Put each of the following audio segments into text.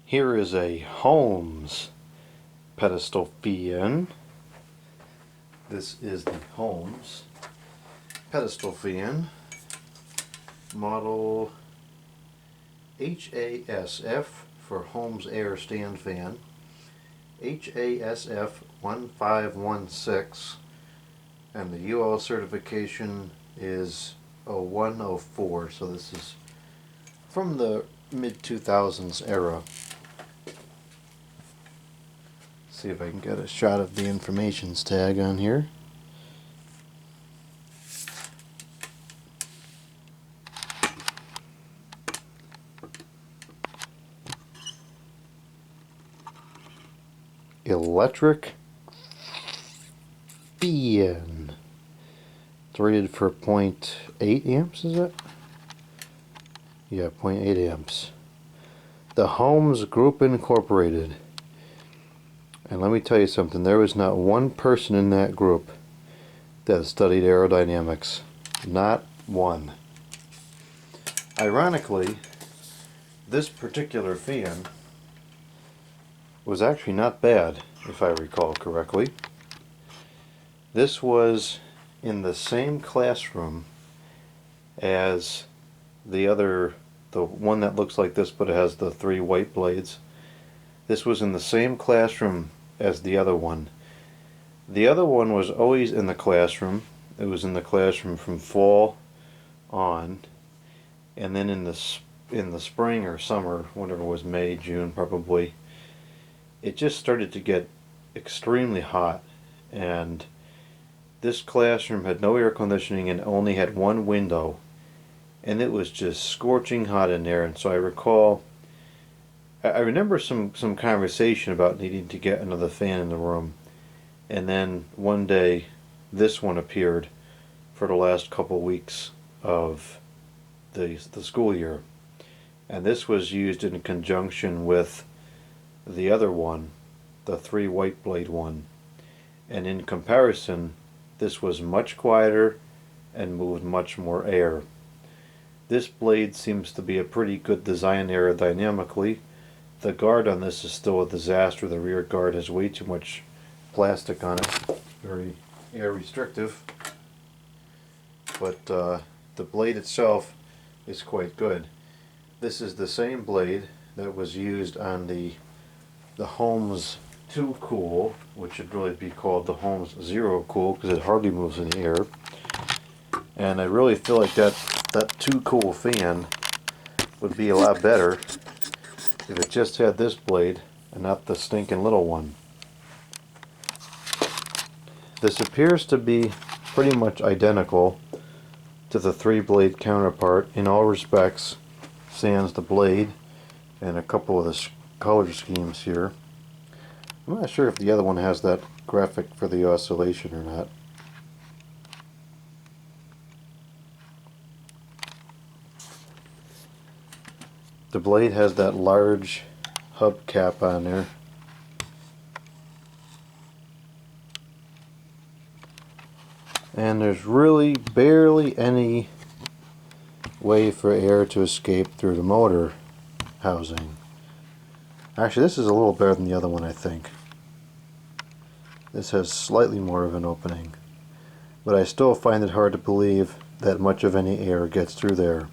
Here is a Holmes pedestal fan. This is the Holmes pedestal fan, model HASF for Holmes air stand fan, HASF1516, and the UL certification is a 104, so this is from the mid-2000s era. See if I can get a shot of the information's tag on here. Electric fan. It's rated for 0.8 amps, is it? Yeah, 0.8 amps. The Holmes Group Incorporated. And let me tell you something, there was not one person in that group that studied aerodynamics. Not one. Ironically, this particular fan was actually not bad, if I recall correctly. This was in the same classroom as the one that looks like this but it has the three white blades. This was in the same classroom as the other one. The other one was always in the classroom. It was in the classroom from fall on, and then in the spring or summer, whatever it was, May, June probably, it just started to get extremely hot, and this classroom had no air conditioning and only had one window, and it was just scorching hot in there. And so I remember some conversation about needing to get another fan in the room, and then one day this one appeared for the last couple weeks of the school year, and this was used in conjunction with the other one, the three white blade one, and in comparison this was much quieter and moved much more air. This blade seems to be a pretty good design aerodynamically. The guard on this is still a disaster. The rear guard has way too much plastic on it, very air restrictive, but the blade itself is quite good. This is the same blade that was used on the Holmes 2 Cool, which should really be called the Holmes 0 Cool because it hardly moves in the air. And I really feel like that 2 Cool fan would be a lot better if it just had this blade and not the stinking little one. This appears to be pretty much identical to the 3-blade counterpart in all respects, sans the blade and a couple of the color schemes here. I'm not sure if the other one has that graphic for the oscillation or not. The blade has that large hubcap on there. And there's really barely any way for air to escape through the motor housing. Actually, this is a little better than the other one, I think. This has slightly more of an opening, but I still find it hard to believe that much of any air gets through there.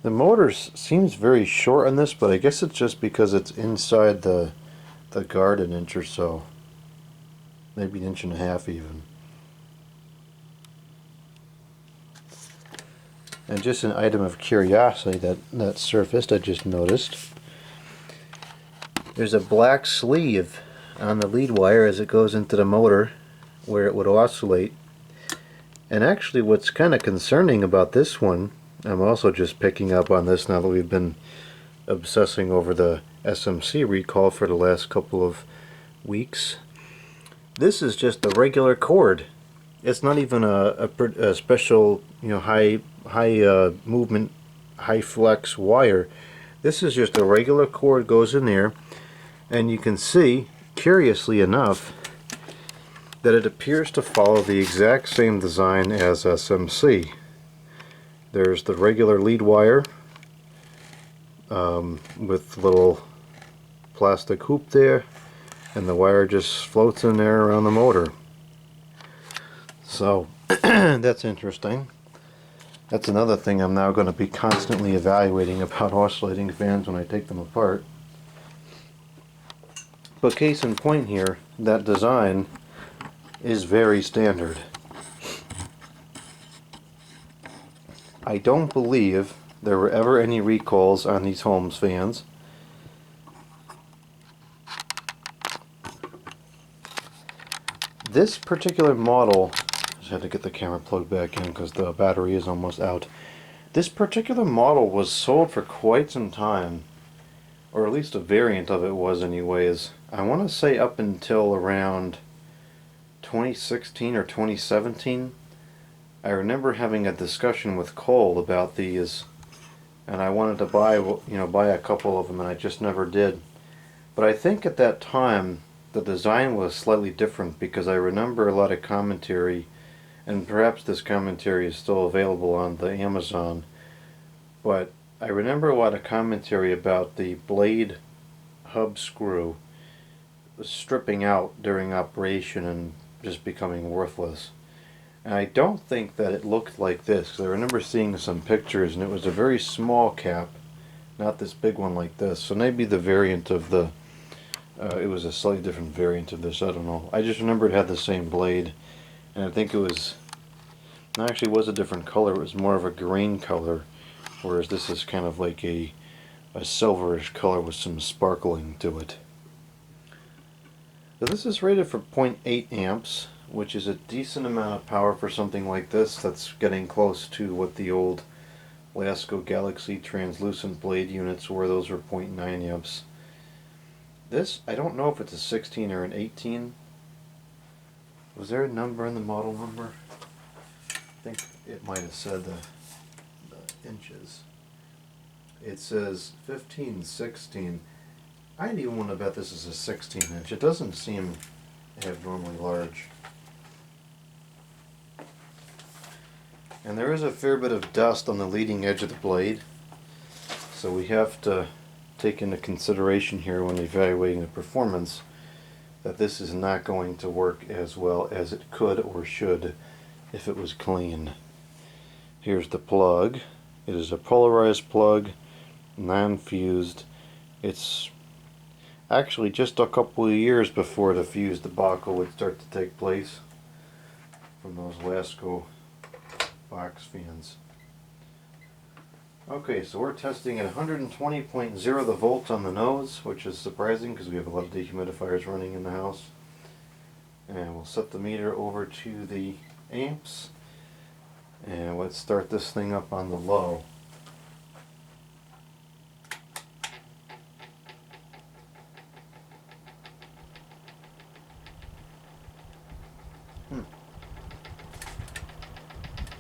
The motor seems very short on this, but I guess it's just because it's inside the guard an inch or so. Maybe an inch and a half even. And just an item of curiosity that surfaced, I just noticed. There's a black sleeve on the lead wire as it goes into the motor where it would oscillate. And actually what's kind of concerning about this one, I'm also just picking up on this now that we've been obsessing over the SMC recall for the last couple of weeks. This is just a regular cord. It's not even a special, high movement, high flex wire. This is just a regular cord, goes in there, and you can see, curiously enough, that it appears to follow the exact same design as SMC. There's the regular lead wire with little plastic hoop there, and the wire just floats in there around the motor. So that's interesting. That's another thing I'm now going to be constantly evaluating about oscillating fans when I take them apart. But case in point here, that design is very standard. I don't believe there were ever any recalls on these Holmes fans. This particular model, I just had to get the camera plugged back in because the battery is almost out. This particular model was sold for quite some time, or at least a variant of it was anyways. I want to say up until around 2016 or 2017. I remember having a discussion with Cole about these, and I wanted to buy a couple of them, and I just never did. But I think at that time the design was slightly different because I remember a lot of commentary, and perhaps this commentary is still available on the Amazon, but I remember a lot of commentary about the blade hub screw stripping out during operation and just becoming worthless. And I don't think that it looked like this, because I remember seeing some pictures and it was a very small cap, not this big one like this. So maybe the variant of the, it was a slightly different variant of this, I don't know. I just remember it had the same blade, and I think it was, it actually was a different color, it was more of a green color, whereas this is kind of like a silverish color with some sparkling to it. So this is rated for 0.8 amps, which is a decent amount of power for something like this. That's getting close to what the old Lasko Galaxy translucent blade units were. Those were 0.9 amps. This, I don't know if it's a 16 or an 18. Was there a number in the model number? I think it might have said the inches. It says 1516. I'd even want to bet this is a 16 inch. It doesn't seem abnormally large. And there is a fair bit of dust on the leading edge of the blade, so we have to take into consideration here when evaluating the performance that this is not going to work as well as it could or should if it was clean. Here's the plug. It is a polarized plug, non-fused. It's actually just a couple of years before the fused debacle would start to take place from those Lasko box fans. Okay, so we're testing at 120.0 the volt on the nose, which is surprising because we have a lot of dehumidifiers running in the house. And we'll set the meter over to the amps, and let's start this thing up on the low.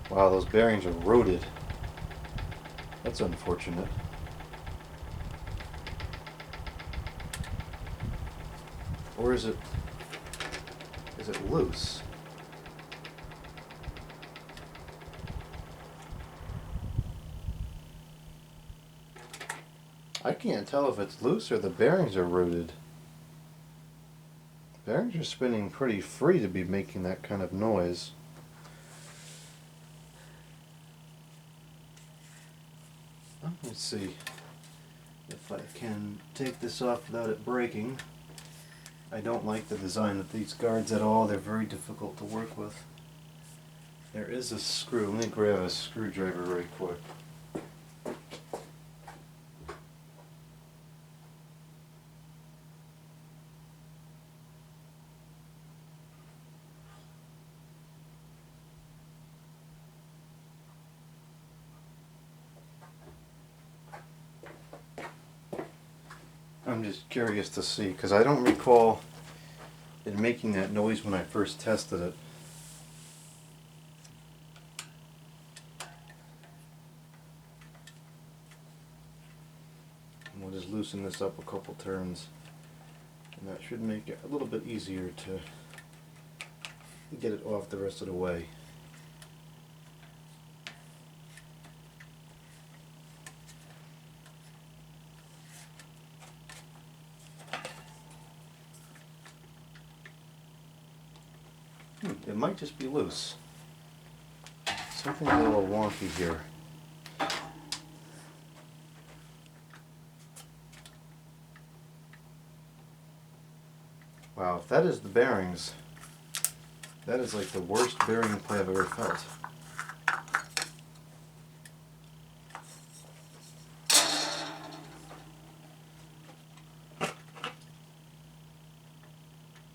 Wow, those bearings are rotted. That's unfortunate. Or is it loose? I can't tell if it's loose or the bearings are rooted. Bearings are spinning pretty free to be making that kind of noise. Let's see if I can take this off without it breaking. I don't like the design of these guards at all. They're very difficult to work with. There is a screw. Let me grab a screwdriver right quick. I'm just curious to see, because I don't recall it making that noise when I first tested it. And we'll just loosen this up a couple turns, and that should make it a little bit easier to get it off the rest of the way. It might just be loose. Something's a little wonky here. Wow, if that is the bearings, that is like the worst bearing play I've ever felt.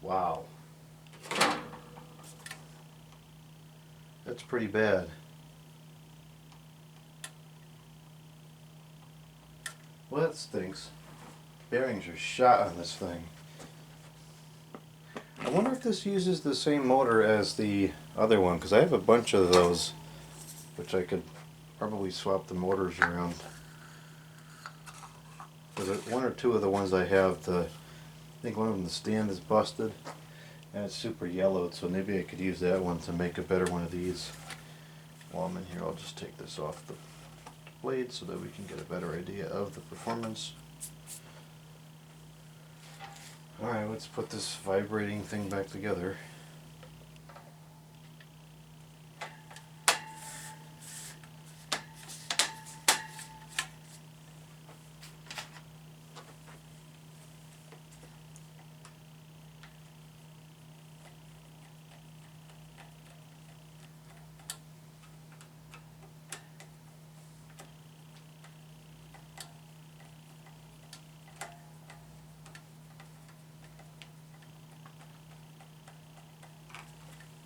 Wow. That's pretty bad. Well, that stinks. Bearings are shot on this thing. I wonder if this uses the same motor as the other one, because I have a bunch of those, which I could probably swap the motors around. Because one or two of the ones I have, I think one of them, the stand is busted, and it's super yellowed, so maybe I could use that one to make a better one of these. While I'm in here, I'll just take this off the blade so that we can get a better idea of the performance. Alright, let's put this vibrating thing back together.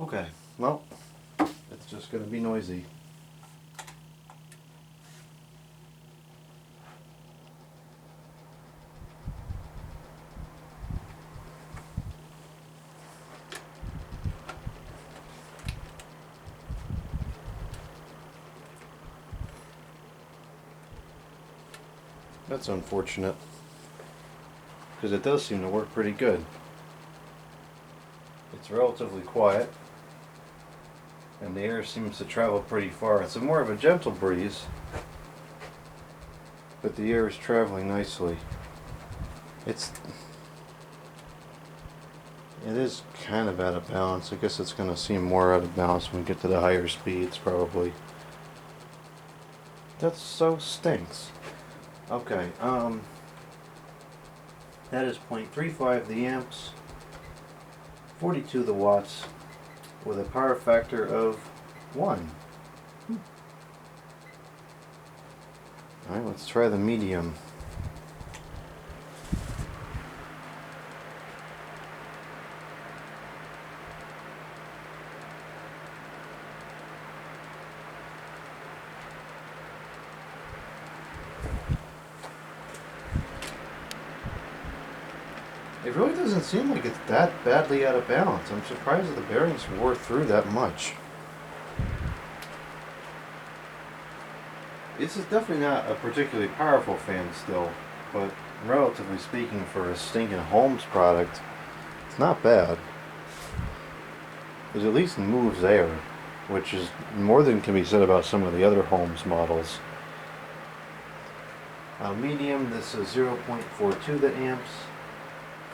Okay, well, it's just going to be noisy. That's unfortunate, because it does seem to work pretty good. It's relatively quiet, and the air seems to travel pretty far. It's more of a gentle breeze, but the air is traveling nicely. It is kind of out of balance. I guess it's going to seem more out of balance when we get to the higher speeds, probably. That so stinks. Okay, that is 0.35 the amps, 42 the watts, with a power factor of 1. Alright, let's try the medium. It really doesn't seem like it's that badly out of balance. I'm surprised that the bearings wore through that much. This is definitely not a particularly powerful fan still, but relatively speaking for a stinking Holmes product, it's not bad. It at least moves air, which is more than can be said about some of the other Holmes models. Medium, this is 0.42 the amps,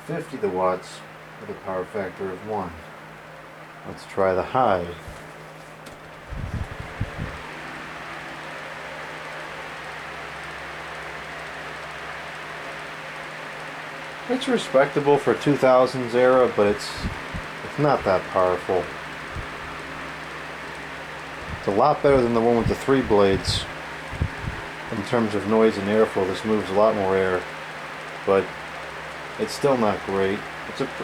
50 the watts, with a power factor of 1. Let's try the high. It's respectable for 2000s era, but it's not that powerful. It's a lot better than the one with the 3 blades. In terms of noise and airflow, this moves a lot more air, but it's still not great.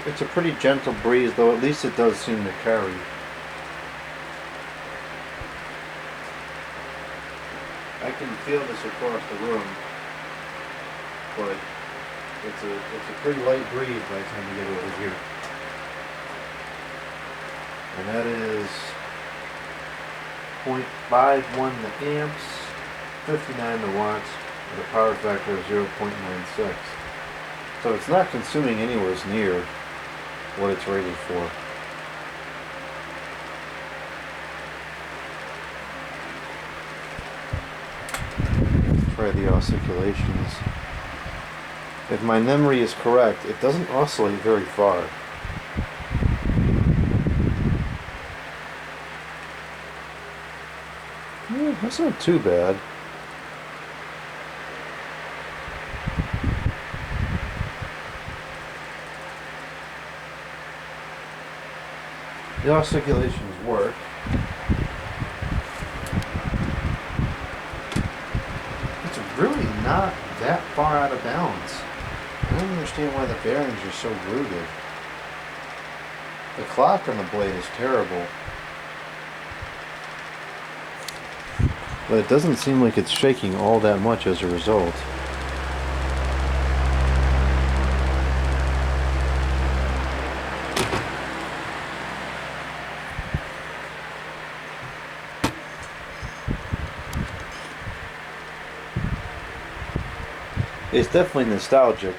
It's a pretty gentle breeze, though at least it does seem to carry. I can feel this across the room, but it's a pretty light breeze by the time you get over here. And that is 0.51 the amps, 59 the watts, with a power factor of 0.96. So it's not consuming anywhere near what it's rated for. Try the oscillations. If my memory is correct, it doesn't oscillate very far. That's not too bad. The oscillations work. It's really not that far out of balance. I don't understand why the bearings are so rooted. The clock on the blade is terrible. But it doesn't seem like it's shaking all that much as a result. It's definitely nostalgic,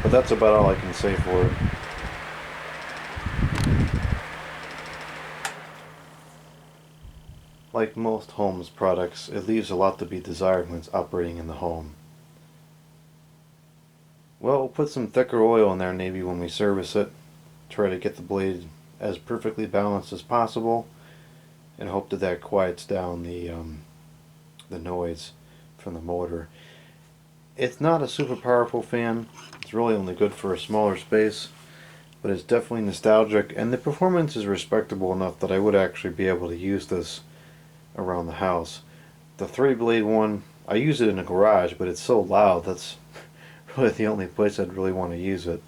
but that's about all I can say for it. Like most Holmes products, it leaves a lot to be desired when it's operating in the home. Well, we'll put some thicker oil in there maybe when we service it. Try to get the blade as perfectly balanced as possible, and hope that that quiets down the noise from the motor. It's not a super powerful fan. It's really only good for a smaller space, but it's definitely nostalgic, and the performance is respectable enough that I would actually be able to use this around the house. The 3-blade one, I use it in a garage, but it's so loud that's really the only place I'd really want to use it.